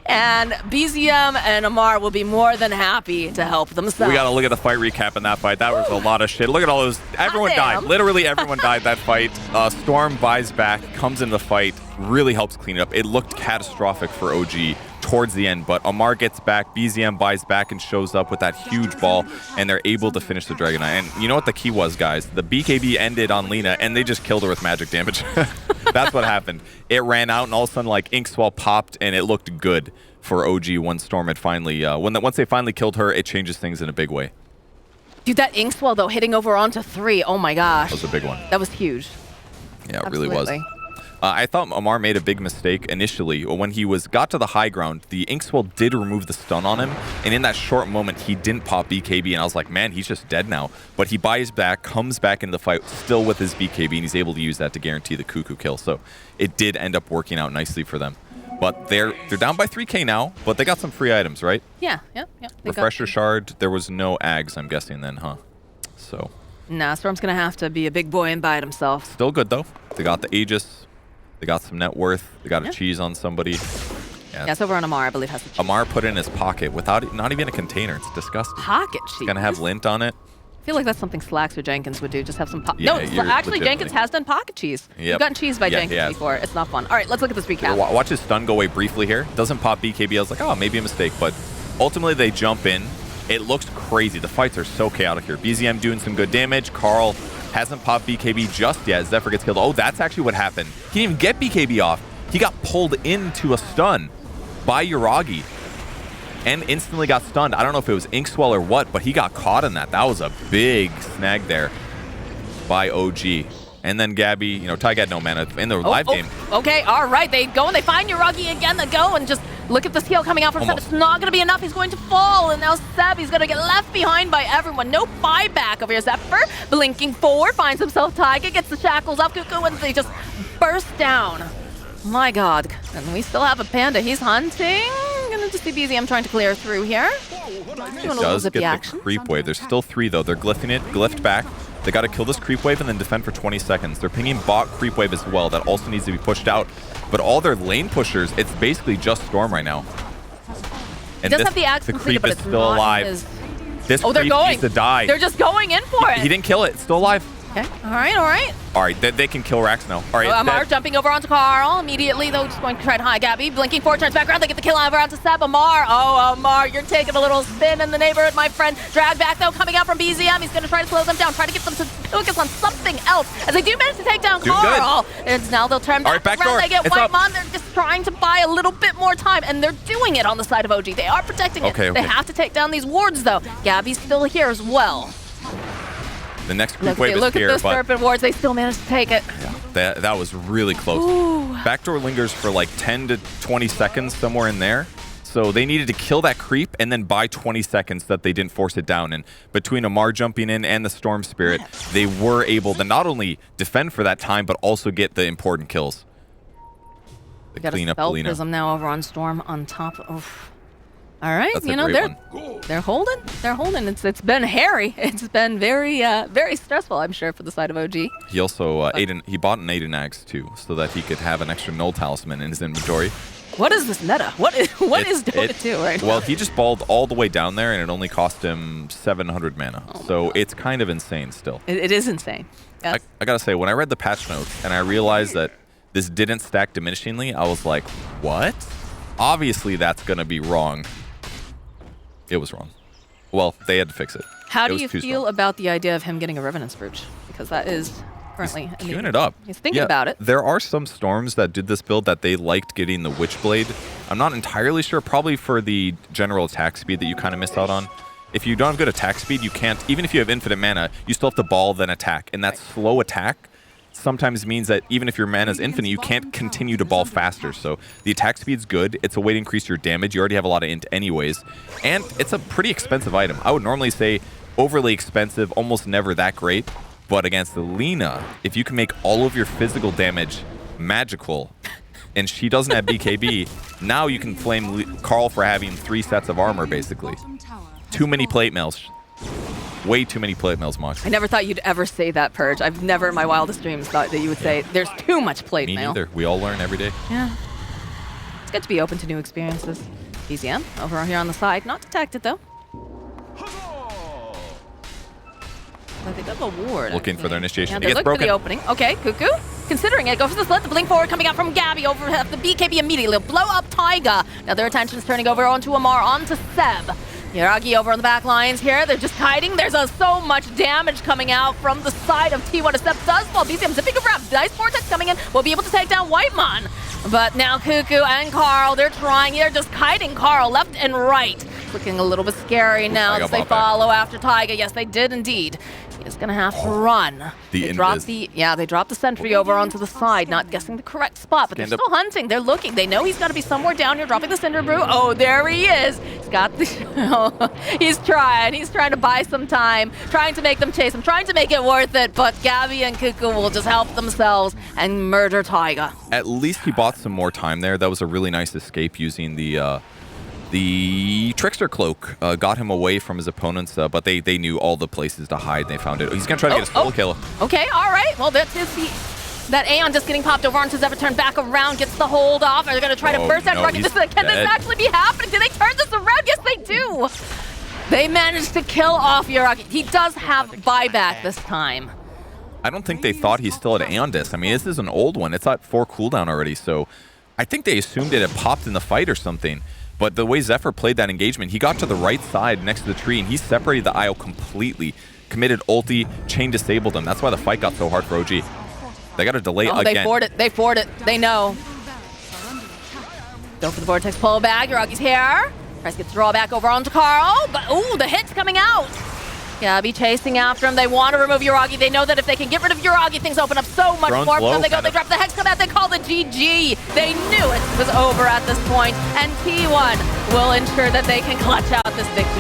[SPEAKER 2] and BZM and Amar will be more than happy to help themselves.
[SPEAKER 1] We got to look at the fight recap in that fight. That was a lot of shit. Look at all those. Everyone died. Literally everyone died that fight. Storm buys back, comes in the fight, really helps clean it up. It looked catastrophic for OG towards the end, but Amar gets back, BZM buys back and shows up with that huge ball, and they're able to finish the Dragon Knight. And you know what the key was, guys? The BKB ended on Lina, and they just killed her with magic damage. That's what happened. It ran out, and all of a sudden, like, Inkswell popped, and it looked good for OG once Storm had finally, once they finally killed her, it changes things in a big way.
[SPEAKER 2] Dude, that Inkswell, though, hitting over onto 3. Oh, my gosh.
[SPEAKER 1] That was a big one.
[SPEAKER 2] That was huge.
[SPEAKER 1] Yeah, it really was. I thought Amar made a big mistake initially. When he got to the high ground, the Inkswell did remove the stun on him, and in that short moment, he didn't pop BKB, and I was like, man, he's just dead now. But he buys back, comes back into the fight, still with his BKB, and he's able to use that to guarantee the Cuckoo kill. So it did end up working out nicely for them. But they're down by 3K now, but they got some free items, right?
[SPEAKER 2] Yeah.
[SPEAKER 1] Refresher Shard. There was no Ags, I'm guessing then, huh? So.
[SPEAKER 2] Nah, Storm's going to have to be a big boy and buy it himself.
[SPEAKER 1] Still good, though. They got the Aegis. They got some net worth. They got a cheese on somebody.
[SPEAKER 2] Yeah, it's over on Amar, I believe, has the cheese.
[SPEAKER 1] Amar put it in his pocket without not even a container. It's disgusting.
[SPEAKER 2] Pocket cheese?
[SPEAKER 1] It's going to have lint on it.
[SPEAKER 2] I feel like that's something Slacks or Jenkins would do. Just have some
[SPEAKER 1] Yeah,
[SPEAKER 2] no, actually, Jenkins has done pocket cheese.
[SPEAKER 1] Yep.
[SPEAKER 2] You've gotten cheese by Jenkins before. It's not fun. All right, let's look at this recap.
[SPEAKER 1] Watch his stun go away briefly here. Doesn't pop BKB. I was like, oh, maybe a mistake, but Ultimately, they jump in. It looks crazy. The fights are so chaotic here. BZM doing some good damage. Carl hasn't popped BKB just yet. Zephyr gets killed. Oh, that's actually what happened. He didn't even get BKB off. He got pulled into a stun by Yuragi and instantly got stunned. I don't know if it was Inkswell or what, but he got caught in that. That was a big snag there by OG. And then Gabby, you know, Taiga had no mana in the live game.
[SPEAKER 2] Okay, all right. They go and they find Yuragi again. They go and just look at the skill coming out from Seb. It's not going to be enough. He's going to fall. And now Seb, he's going to get left behind by everyone. No buyback over here. Zephyr blinking forward, finds himself Taiga, gets the shackles off Cuckoo, and they just burst down. My God. And we still have a Panda. He's hunting. Gonna just see BZM trying to clear through here.
[SPEAKER 1] It does get the creep wave. There's still 3 though. They're glyphing it, glyphed back. They got to kill this creep wave and then defend for 20 seconds. They're pinging bot creep wave as well. That also needs to be pushed out. But all their lane pushers, it's basically just Storm right now. And
[SPEAKER 2] does have the axe
[SPEAKER 1] the
[SPEAKER 2] completed,
[SPEAKER 1] creep is still alive. This creep needs to die.
[SPEAKER 2] They're just going in for it.
[SPEAKER 1] He didn't kill it. It's still alive.
[SPEAKER 2] Okay. All right. All right.
[SPEAKER 1] All right. They can kill Rax now. All right.
[SPEAKER 2] Amar jumping over onto Carl immediately, though, just going to try to hide Gabby. Blinking forward, turns back around. They get the kill over onto Seb. Amar. Oh, Amar, you're taking a little spin in the neighborhood, my friend. Drag back, though, coming out from BZM. He's going to try to slow them down, try to get them to focus on something else. As they do manage to take down Carl. And now they'll turn back around. They get Whitemon. They're just trying to buy a little bit more time, and they're doing it on the side of OG. They are protecting it.
[SPEAKER 1] Okay.
[SPEAKER 2] They have to take down these wards, though. Gabby's still here as well.
[SPEAKER 1] The next creep wave is
[SPEAKER 2] look
[SPEAKER 1] here,
[SPEAKER 2] at those Serpent wards. They still managed to take it.
[SPEAKER 1] Yeah, that was really close.
[SPEAKER 2] Ooh.
[SPEAKER 1] Backdoor lingers for like 10 to 20 seconds, somewhere in there. So they needed to kill that creep and then buy 20 seconds that they didn't force it down. And between Amar jumping in and the Storm Spirit, they were able to not only defend for that time, but also get the important kills.
[SPEAKER 2] We got a spell prism now over on Storm on top of... All right,
[SPEAKER 1] That's
[SPEAKER 2] you know, they're holding. They're holding. It's been hairy. It's been very very stressful, I'm sure, for the side of OG.
[SPEAKER 1] He also he bought an Aiden Axe too, so that he could have an extra null talisman in his inventory.
[SPEAKER 2] What is this meta? What is Dota2 right now?
[SPEAKER 1] Well, he just balled all the way down there, and it only cost him 700 mana. So it's kind of insane still.
[SPEAKER 2] It is insane. Yes.
[SPEAKER 1] I gotta say, when I read the patch notes and I realized that this didn't stack diminishingly, I was like, what? Obviously, that's gonna be wrong. It was wrong. Well, they had to fix it.
[SPEAKER 2] How do you feel about the idea of him getting a Revenant's Brooch? Because that is currently...
[SPEAKER 1] He's queuing it up.
[SPEAKER 2] He's thinking about it.
[SPEAKER 1] There are some Storms that did this build that they liked getting the Witchblade. I'm not entirely sure, probably for the general attack speed that you kind of missed out on. If you don't have good attack speed, you can't... Even if you have infinite mana, you still have to ball, then attack. And that slow attack sometimes means that even if your mana is infinite, you can't continue to ball faster. So the attack speed's good. It's a way to increase your damage. You already have a lot of int anyways. And it's a pretty expensive item. I would normally say overly expensive, almost never that great. But against the Lina, if you can make all of your physical damage magical, and she doesn't have BKB, now you can flame Carl for having 3 sets of armor, basically. Too many plate mails. Way too many plate mails, Mox.
[SPEAKER 2] I never thought you'd ever say that, Purge. I've never in my wildest dreams thought that you would say there's too much plate mail.
[SPEAKER 1] Me neither. We all learn every day.
[SPEAKER 2] Yeah. It's good to be open to new experiences. BZM over here on the side. Not detected, though. I think that's a ward.
[SPEAKER 1] Looking for their initiation.
[SPEAKER 2] Yeah, they're looking for the opening. Okay, Cuckoo. Considering it, go for the split. The blink forward coming out from Gabby over the BKB immediately. Blow up Taiga. Now their attention's turning over onto Amar, onto Seb. Yuragi over on the back lines here. They're just hiding. There's so much damage coming out from the side of T1 as Seb does fall. BZM zipping around. Nice vortex coming in. We'll be able to take down Whitemon. But now Cuckoo and Carl, they're trying. They're just hiding Carl left and right. Looking a little bit scary now as they follow after Taiga. Yes, they did indeed. He's going to have to run. They dropped the sentry over onto the side, not guessing the correct spot, but they're still hunting. They're looking. They know he's got to be somewhere down here, dropping the Cinder Brew. Oh, there he is. He's got the... he's trying. He's trying to buy some time, trying to make them chase him, trying to make it worth it, but Gabby and Cuckoo will just help themselves and murder Taiga.
[SPEAKER 1] At least he bought some more time there. That was a really nice escape using the Trickster Cloak. Got him away from his opponents, but they knew all the places to hide. They found it. He's going to try to get a solo kill.
[SPEAKER 2] Okay, all right. Well, that's that Aeon just getting popped over onto Zephyr, turn back around, gets the hold off. Are they going to try to burst out? Can this actually be happening? Did they turn this around? Yes, they do. They managed to kill off Yuragi. He does have buyback this time.
[SPEAKER 1] I don't think they thought he still had Aeon Disc. I mean, this is an old one. It's at 4 cooldown already, so I think they assumed it had popped in the fight or something. But the way Zephyr played that engagement, he got to the right side next to the tree, and he separated the IO completely. Committed ulti, chain disabled him. That's why the fight got so hard for OG. They got to delay again.
[SPEAKER 2] They forward it. They forward it. They know. Go for the Vortex pull back. Yuragi's here. Tries to get the draw back over onto Carl. But, ooh, the hit's coming out. Gabby chasing after him. They want to remove Yuragi. They know that if they can get rid of Yuragi, things open up so much
[SPEAKER 1] Drone's
[SPEAKER 2] more for
[SPEAKER 1] low,
[SPEAKER 2] them. They go,
[SPEAKER 1] kind
[SPEAKER 2] they
[SPEAKER 1] of.
[SPEAKER 2] drop the Hex, come out, they call the GG. They knew it was over at this point, and T1 will ensure that they can clutch out this victory.